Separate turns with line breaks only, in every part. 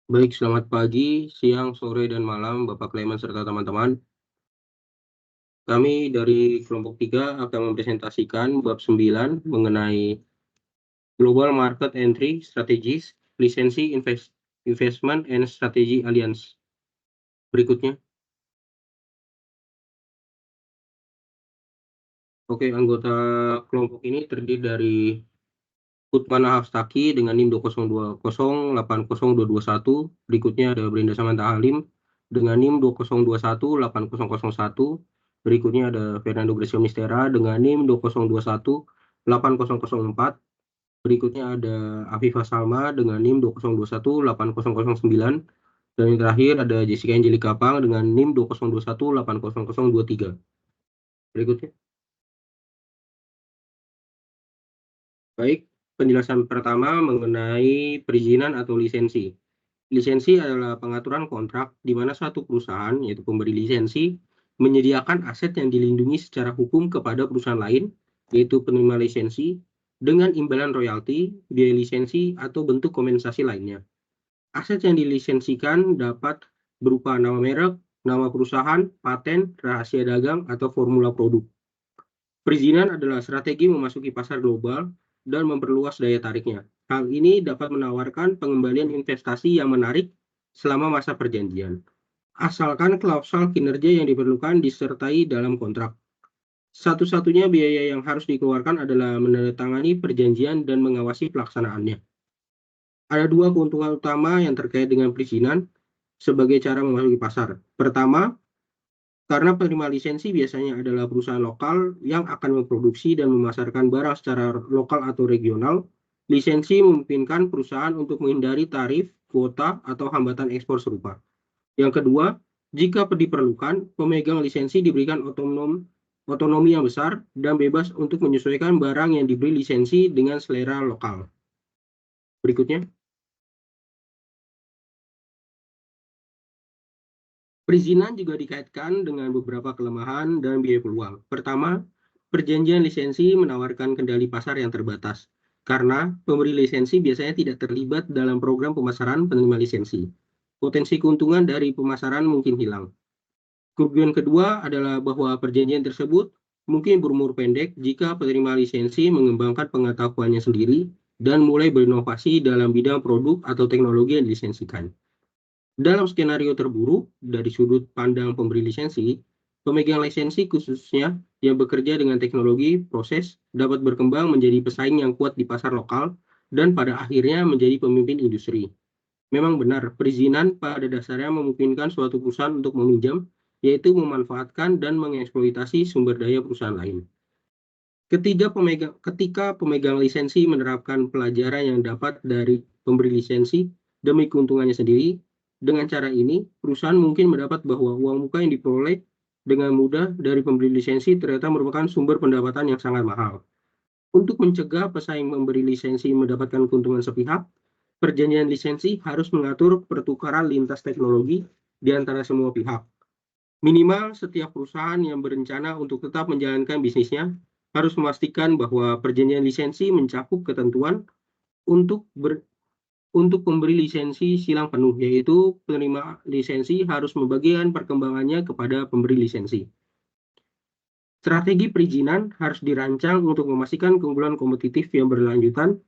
Baik, selamat pagi, siang, sore, dan malam, Bapak Klemen serta teman-teman. Kami dari kelompok 3 akan mempresentasikan bab 9 mengenai Global Market Entry Strategies, Lisensi Investment and Strategy Alliance. Berikutnya. Oke, anggota kelompok ini terdiri dari Putmana Hafstaki dengan NIM 202080221. Berikutnya ada Brenda Samantha Halim dengan NIM 202180001. Berikutnya ada Fernando Gracio Mistera dengan NIM 202180004. Berikutnya ada Afifah Salma dengan NIM 202180009. Dan yang terakhir ada Jessica Angelica Pang dengan NIM 202180023. Berikutnya. Baik, penjelasan pertama mengenai perizinan atau lisensi. Lisensi adalah pengaturan kontrak di mana suatu perusahaan, yaitu pemberi lisensi, menyediakan aset yang dilindungi secara hukum kepada perusahaan lain, yaitu penerima lisensi, dengan imbalan royalti, biaya lisensi, atau bentuk kompensasi lainnya. Aset yang dilisensikan dapat berupa nama merek, nama perusahaan, paten, rahasia dagang, atau formula produk. Perizinan adalah strategi memasuki pasar global dan memperluas daya tariknya. Hal ini dapat menawarkan pengembalian investasi yang menarik selama masa perjanjian, asalkan klausul kinerja yang diperlukan disertai dalam kontrak. Satu-satunya biaya yang harus dikeluarkan adalah menandatangani perjanjian dan mengawasi pelaksanaannya. Ada dua keuntungan utama yang terkait dengan perizinan sebagai cara memasuki pasar. Pertama, karena penerima lisensi biasanya adalah perusahaan lokal yang akan memproduksi dan memasarkan barang secara lokal atau regional, lisensi memungkinkan perusahaan untuk menghindari tarif, kuota, atau hambatan ekspor serupa. Yang kedua, jika diperlukan, pemegang lisensi diberikan otonomi yang besar dan bebas untuk menyesuaikan barang yang diberi lisensi dengan selera lokal. Berikutnya. Perizinan juga dikaitkan dengan beberapa kelemahan dan biaya peluang. Pertama, perjanjian lisensi menawarkan kendali pasar yang terbatas, karena pemberi lisensi biasanya tidak terlibat dalam program pemasaran penerima lisensi. Potensi keuntungan dari pemasaran mungkin hilang. Kerugian kedua adalah bahwa perjanjian tersebut mungkin berumur pendek jika penerima lisensi mengembangkan pengetahuannya sendiri dan mulai berinovasi dalam bidang produk atau teknologi yang dilisensikan. Dalam skenario terburuk, dari sudut pandang pemberi lisensi, pemegang lisensi khususnya yang bekerja dengan teknologi proses dapat berkembang menjadi pesaing yang kuat di pasar lokal dan pada akhirnya menjadi pemimpin industri. Memang benar, perizinan pada dasarnya memungkinkan suatu perusahaan untuk meminjam, yaitu memanfaatkan dan mengeksploitasi sumber daya perusahaan lain. Ketika pemegang lisensi menerapkan pelajaran yang dapat dari pemberi lisensi demi keuntungannya sendiri, dengan cara ini, perusahaan mungkin mendapat bahwa uang muka yang diperoleh dengan mudah dari pemberi lisensi ternyata merupakan sumber pendapatan yang sangat mahal. Untuk mencegah pesaing memberi lisensi mendapatkan keuntungan sepihak, perjanjian lisensi harus mengatur pertukaran lintas teknologi di antara semua pihak. Minimal setiap perusahaan yang berencana untuk tetap menjalankan bisnisnya harus memastikan bahwa perjanjian lisensi mencakup ketentuan untuk pemberi lisensi silang penuh, yaitu penerima lisensi harus membagikan perkembangannya kepada pemberi lisensi. Strategi perizinan harus dirancang untuk memastikan keunggulan kompetitif yang berlanjutan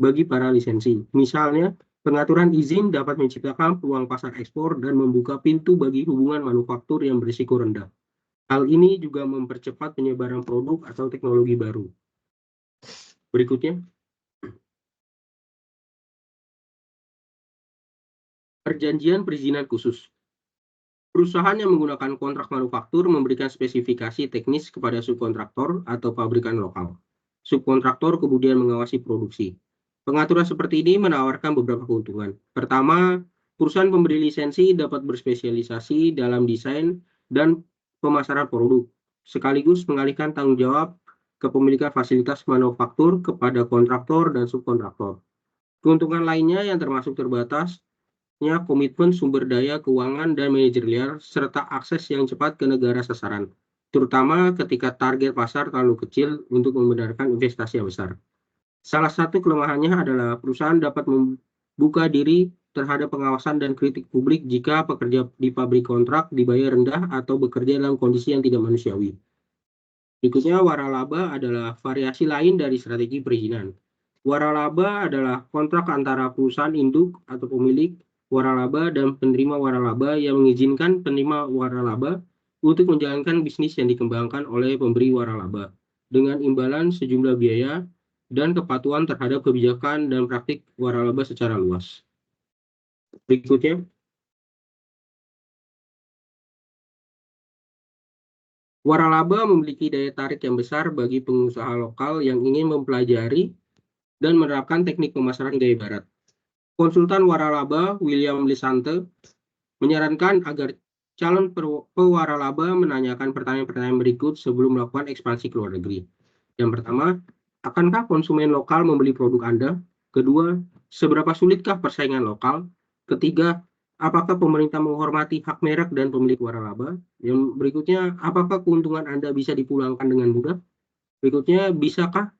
bagi para lisensi. Misalnya, pengaturan izin dapat menciptakan peluang pasar ekspor dan membuka pintu bagi hubungan manufaktur yang berisiko rendah. Hal ini juga mempercepat penyebaran produk atau teknologi baru. Berikutnya. Perjanjian perizinan khusus. Perusahaan yang menggunakan kontrak manufaktur memberikan spesifikasi teknis kepada subkontraktor atau pabrikan lokal. Subkontraktor kemudian mengawasi produksi. Pengaturan seperti ini menawarkan beberapa keuntungan. Pertama, perusahaan pemberi lisensi dapat berspesialisasi dalam desain dan pemasaran produk, sekaligus mengalihkan tanggung jawab kepemilikan fasilitas manufaktur kepada kontraktor dan subkontraktor. Keuntungan lainnya yang termasuk terbatasnya komitmen sumber daya keuangan dan manajerial serta akses yang cepat ke negara sasaran, terutama ketika target pasar terlalu kecil untuk membenarkan investasi yang besar. Salah satu kelemahannya adalah perusahaan dapat membuka diri terhadap pengawasan dan kritik publik jika pekerja di pabrik kontrak dibayar rendah atau bekerja dalam kondisi yang tidak manusiawi. Berikutnya, waralaba adalah variasi lain dari strategi perizinan. Waralaba adalah kontrak antara perusahaan induk atau pemilik waralaba dan penerima waralaba yang mengizinkan penerima waralaba untuk menjalankan bisnis yang dikembangkan oleh pemberi waralaba dengan imbalan sejumlah biaya dan kepatuhan terhadap kebijakan dan praktik waralaba secara luas. Berikutnya, waralaba memiliki daya tarik yang besar bagi pengusaha lokal yang ingin mempelajari dan menerapkan teknik pemasaran gaya barat. Konsultan waralaba William Lisante menyarankan agar calon pewaralaba menanyakan pertanyaan-pertanyaan berikut sebelum melakukan ekspansi ke luar negeri. Yang pertama, akankah konsumen lokal membeli produk Anda? Kedua, seberapa sulitkah persaingan lokal? Ketiga, apakah pemerintah menghormati hak merek dan pemilik waralaba? Yang berikutnya, apakah keuntungan Anda bisa dipulangkan dengan mudah? Berikutnya, bisakah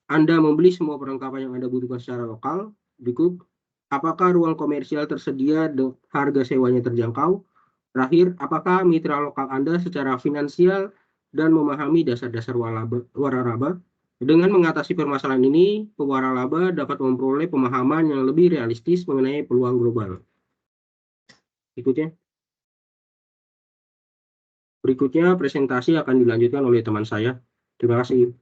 Anda membeli semua perlengkapan yang Anda butuhkan secara lokal? Berikut, apakah ruang komersial tersedia dan harga sewanya terjangkau? Terakhir, apakah mitra lokal Anda secara finansial dan memahami dasar-dasar waralaba? Dengan mengatasi permasalahan ini, pewaralaba dapat memperoleh pemahaman yang lebih realistis mengenai peluang global. Berikutnya presentasi akan dilanjutkan oleh teman saya. Terima kasih.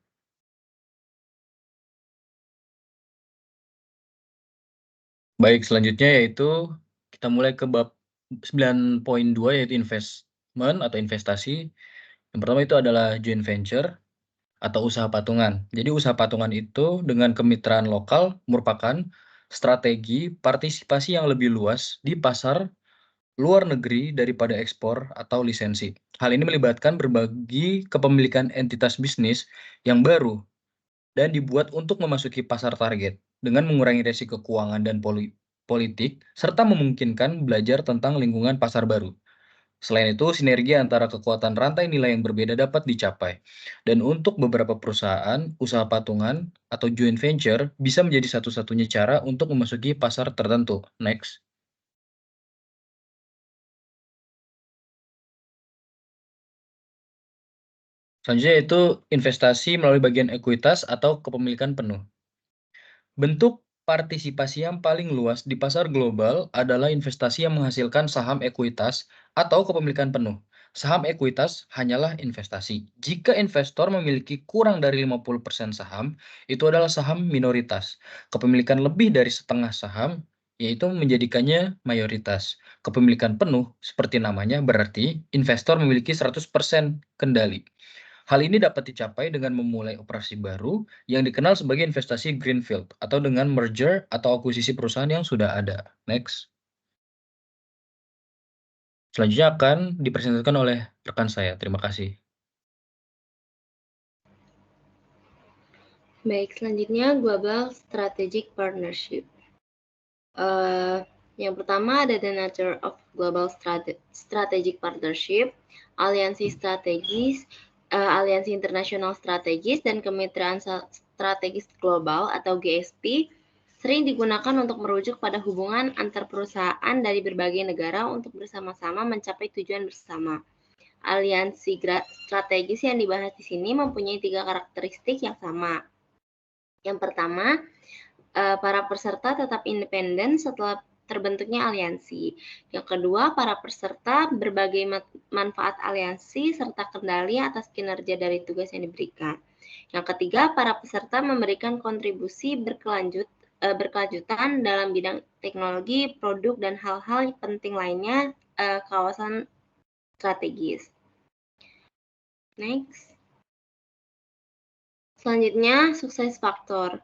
Baik, selanjutnya yaitu kita mulai ke bab 9.2 yaitu investment atau investasi. Yang pertama itu adalah joint venture atau usaha patungan. Jadi usaha patungan itu dengan kemitraan lokal merupakan strategi partisipasi yang lebih luas di pasar luar negeri daripada ekspor atau lisensi. Hal ini melibatkan berbagi kepemilikan entitas bisnis yang baru dan dibuat untuk memasuki pasar target dengan mengurangi risiko keuangan dan politik serta memungkinkan belajar tentang lingkungan pasar baru. Selain itu, sinergi antara kekuatan rantai nilai yang berbeda dapat dicapai. Dan untuk beberapa perusahaan, usaha patungan atau joint venture bisa menjadi satu-satunya cara untuk memasuki pasar tertentu. Next. Selanjutnya yaitu investasi melalui bagian ekuitas atau kepemilikan penuh. Bentuk partisipasi yang paling luas di pasar global adalah investasi yang menghasilkan saham ekuitas atau kepemilikan penuh. Saham ekuitas hanyalah investasi. Jika investor memiliki kurang dari 50% saham, itu adalah saham minoritas. Kepemilikan lebih dari setengah saham, yaitu menjadikannya mayoritas. Kepemilikan penuh, seperti namanya, berarti investor memiliki 100% kendali. Hal ini dapat dicapai dengan memulai operasi baru yang dikenal sebagai investasi greenfield atau dengan merger atau akuisisi perusahaan yang sudah ada. Next. Selanjutnya akan dipresentasikan oleh rekan saya. Terima kasih.
Baik, selanjutnya Global Strategic Partnership. Yang pertama ada the nature of Global Strategic Partnership, aliansi strategis, aliansi internasional strategis, dan kemitraan strategis global atau GSP sering digunakan untuk merujuk pada hubungan antar perusahaan dari berbagai negara untuk bersama-sama mencapai tujuan bersama. Aliansi strategis yang dibahas di sini mempunyai 3 karakteristik yang sama. Yang pertama, para peserta tetap independen setelah terbentuknya aliansi. Yang kedua, para peserta berbagai manfaat aliansi serta kendali atas kinerja dari tugas yang diberikan. Yang ketiga, para peserta memberikan kontribusi berkelanjutan dalam bidang teknologi, produk, dan hal-hal penting lainnya kawasan strategis. Next. Selanjutnya, sukses faktor.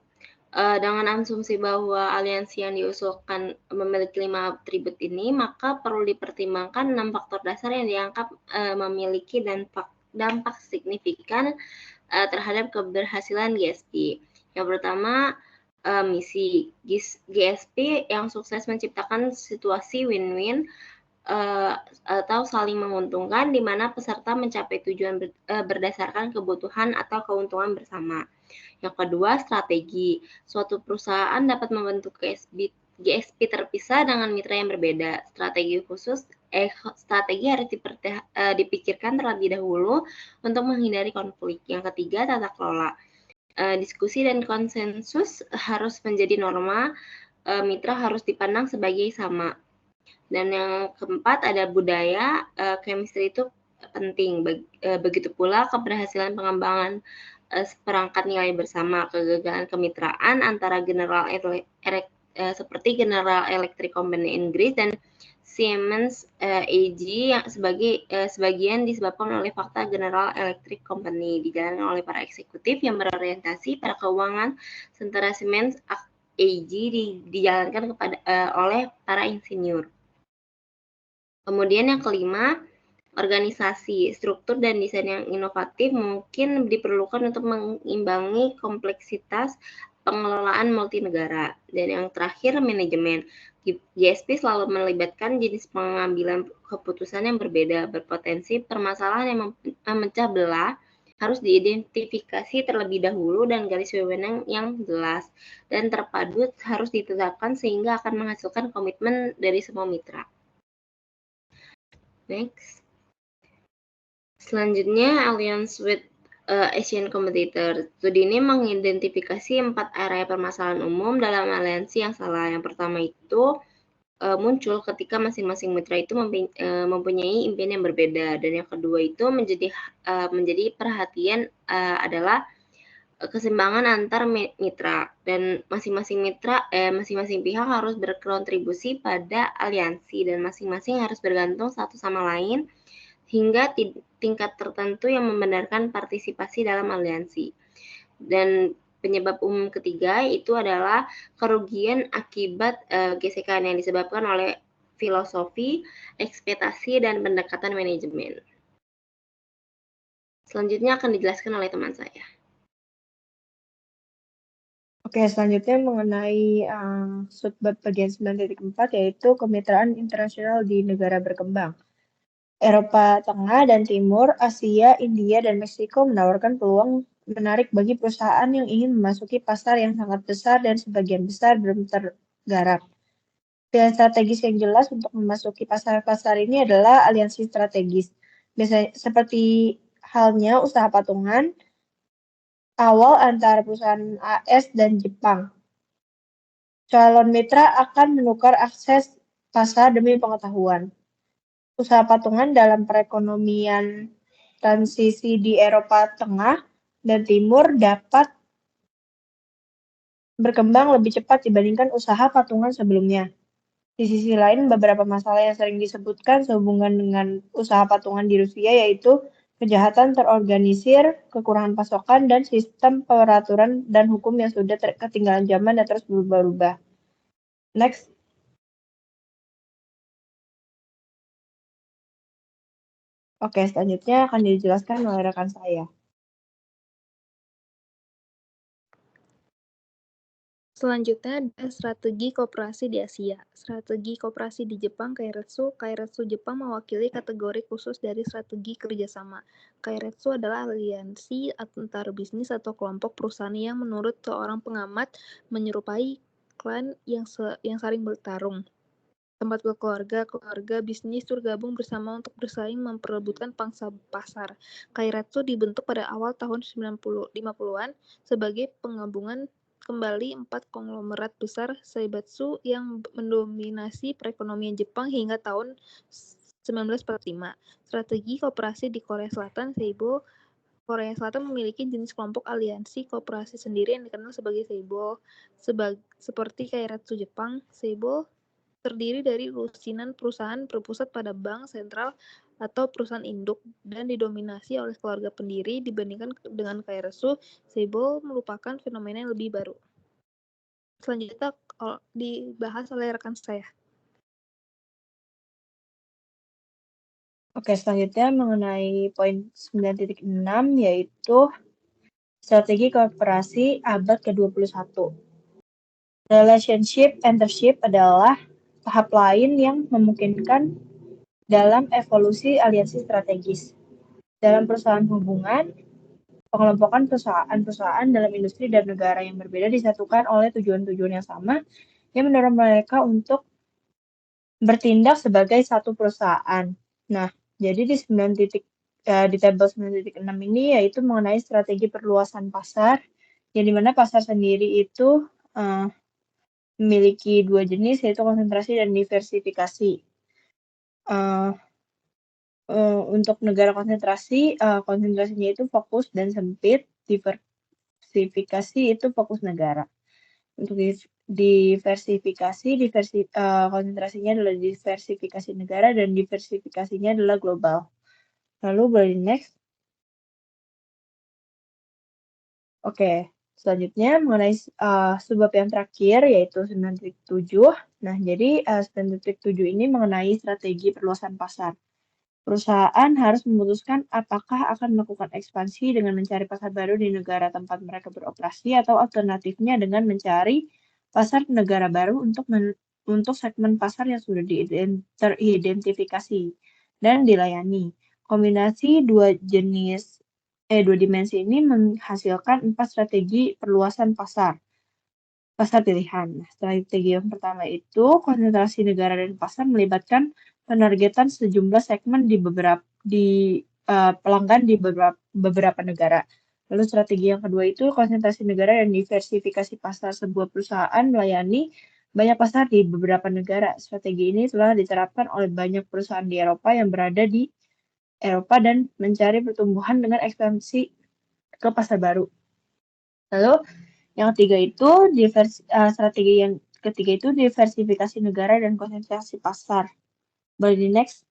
Dengan asumsi bahwa aliansi yang diusulkan memiliki 5 atribut ini, maka perlu dipertimbangkan 6 faktor dasar yang dianggap memiliki dampak signifikan terhadap keberhasilan GSP. Yang pertama, misi. GSP yang sukses menciptakan situasi win-win atau saling menguntungkan di mana peserta mencapai tujuan berdasarkan kebutuhan atau keuntungan bersama. Yang kedua, strategi. Suatu perusahaan dapat membentuk GSP terpisah dengan mitra yang berbeda. Strategi harus dipikirkan terlebih dahulu untuk menghindari konflik. Yang ketiga, tata kelola. Diskusi dan konsensus harus menjadi norma. Mitra harus dipandang sebagai sama. Dan yang keempat ada budaya. Chemistry itu penting. Begitu pula keberhasilan pengembangan seperangkat nilai bersama. Kegagalan kemitraan antara seperti General Electric Company Inggris dan Siemens AG yang sebagian disebabkan oleh fakta General Electric Company dijalankan oleh para eksekutif yang berorientasi pada keuangan, sementara Siemens AG dijalankan oleh para insinyur. Kemudian yang kelima, organisasi, struktur dan desain yang inovatif mungkin diperlukan untuk mengimbangi kompleksitas pengelolaan multinegara. Dan yang terakhir, manajemen. GSP selalu melibatkan jenis pengambilan keputusan yang berbeda, berpotensi permasalahan yang memecah belah harus diidentifikasi terlebih dahulu dan garis wewenang yang jelas dan terpadu harus ditetapkan sehingga akan menghasilkan komitmen dari semua mitra. Next. Selanjutnya, Alliance with Asian Competitor. Studi ini mengidentifikasi 4 area permasalahan umum dalam aliansi yang salah. Yang pertama itu muncul ketika masing-masing mitra itu mempunyai impian yang berbeda. Dan yang kedua itu menjadi perhatian adalah keseimbangan antar mitra. Dan masing-masing pihak harus berkontribusi pada aliansi dan masing-masing harus bergantung satu sama lain hingga tingkat tertentu yang membenarkan partisipasi dalam aliansi. Dan penyebab umum ketiga itu adalah kerugian akibat gesekan yang disebabkan oleh filosofi, ekspektasi, dan pendekatan manajemen. Selanjutnya akan dijelaskan oleh teman saya.
Oke, selanjutnya mengenai subbab bagian 9.4 yaitu kemitraan internasional di negara berkembang. Eropa Tengah dan Timur, Asia, India, dan Meksiko menawarkan peluang menarik bagi perusahaan yang ingin memasuki pasar yang sangat besar dan sebagian besar belum tergarap. Pilihan strategis yang jelas untuk memasuki pasar-pasar ini adalah aliansi strategis. Biasanya seperti halnya usaha patungan awal antara perusahaan AS dan Jepang. Calon mitra akan menukar akses pasar demi pengetahuan. Usaha patungan dalam perekonomian transisi di Eropa Tengah dan Timur dapat berkembang lebih cepat dibandingkan usaha patungan sebelumnya. Di sisi lain, beberapa masalah yang sering disebutkan sehubungan dengan usaha patungan di Rusia yaitu kejahatan terorganisir, kekurangan pasokan, dan sistem peraturan dan hukum yang sudah ketinggalan zaman dan terus berubah-ubah. Next. Oke, selanjutnya akan dijelaskan oleh rekan saya.
Selanjutnya ada strategi kooperasi di Asia. Strategi kooperasi di Jepang, Keiretsu. Keiretsu Jepang mewakili kategori khusus dari strategi kerjasama. Keiretsu adalah aliansi antar bisnis atau kelompok perusahaan yang menurut seorang pengamat menyerupai klan yang saling bertarung. Tempat keluarga bisnis bergabung bersama untuk bersaing memperebutkan pangsa pasar. Keiretsu dibentuk pada awal tahun 50-an sebagai penggabungan kembali 4 konglomerat besar Seibatsu yang mendominasi perekonomian Jepang hingga tahun 1945. Strategi kooperasi di Korea Selatan, Seibo. Korea Selatan memiliki jenis kelompok aliansi kooperasi sendiri yang dikenal sebagai Seibo. Seperti Keiretsu Jepang, Seibo terdiri dari lusinan perusahaan berpusat pada bank sentral atau perusahaan induk dan didominasi oleh keluarga pendiri dibandingkan dengan Keiretsu. Seibo merupakan fenomena yang lebih baru. Selanjutnya dibahas oleh rekan saya.
Oke, selanjutnya mengenai poin 9.6 yaitu strategi kooperasi abad ke-21. Relationship Entryship adalah tahap lain yang memungkinkan dalam evolusi aliansi strategis. Dalam perusahaan hubungan, pengelompokan perusahaan-perusahaan dalam industri dan negara yang berbeda disatukan oleh tujuan-tujuan yang sama yang mendorong mereka untuk bertindak sebagai satu perusahaan. Nah, jadi di di tabel 9.6 ini yaitu mengenai strategi perluasan pasar, yang dimana pasar sendiri itu memiliki dua jenis, yaitu konsentrasi dan diversifikasi. Untuk negara konsentrasi, konsentrasinya itu fokus dan sempit, diversifikasi itu fokus negara. Untuk diversifikasi, konsentrasinya adalah diversifikasi negara dan diversifikasinya adalah global. Lalu boleh di next. Oke, selanjutnya mengenai subbab yang terakhir yaitu 9.7. Nah, jadi 9.7 ini mengenai strategi perluasan pasar. Perusahaan harus memutuskan apakah akan melakukan ekspansi dengan mencari pasar baru di negara tempat mereka beroperasi atau alternatifnya dengan mencari pasar negara baru untuk segmen pasar yang sudah teridentifikasi dan dilayani. Kombinasi dua dimensi ini menghasilkan 4 strategi perluasan pasar pilihan. Nah, strategi yang pertama itu konsentrasi negara dan pasar melibatkan penargetan sejumlah segmen di pelanggan di beberapa negara. Lalu strategi yang kedua itu konsentrasi negara dan diversifikasi pasar. Sebuah perusahaan melayani banyak pasar di beberapa negara. Strategi ini telah diterapkan oleh banyak perusahaan di Eropa yang berada di Eropa dan mencari pertumbuhan dengan ekspansi ke pasar baru. Lalu yang ketiga itu strategi yang ketiga itu diversifikasi negara dan konsentrasi pasar. Boleh di next.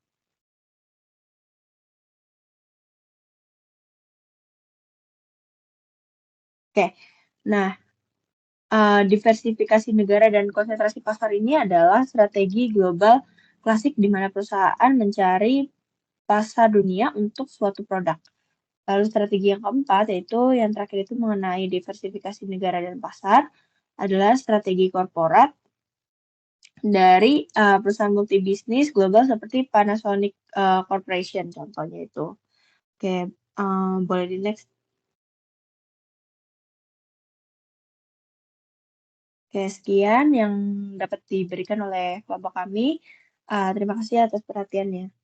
Oke, nah diversifikasi negara dan konsentrasi pasar ini adalah strategi global klasik di mana perusahaan mencari pasar dunia untuk suatu produk. Lalu strategi yang keempat, yaitu yang terakhir itu mengenai diversifikasi negara dan pasar, adalah strategi korporat dari perusahaan multibisnis global seperti Panasonic Corporation contohnya itu. Oke, boleh di next. Oke, sekian yang dapat diberikan oleh kelompok kami. Terima kasih atas perhatiannya.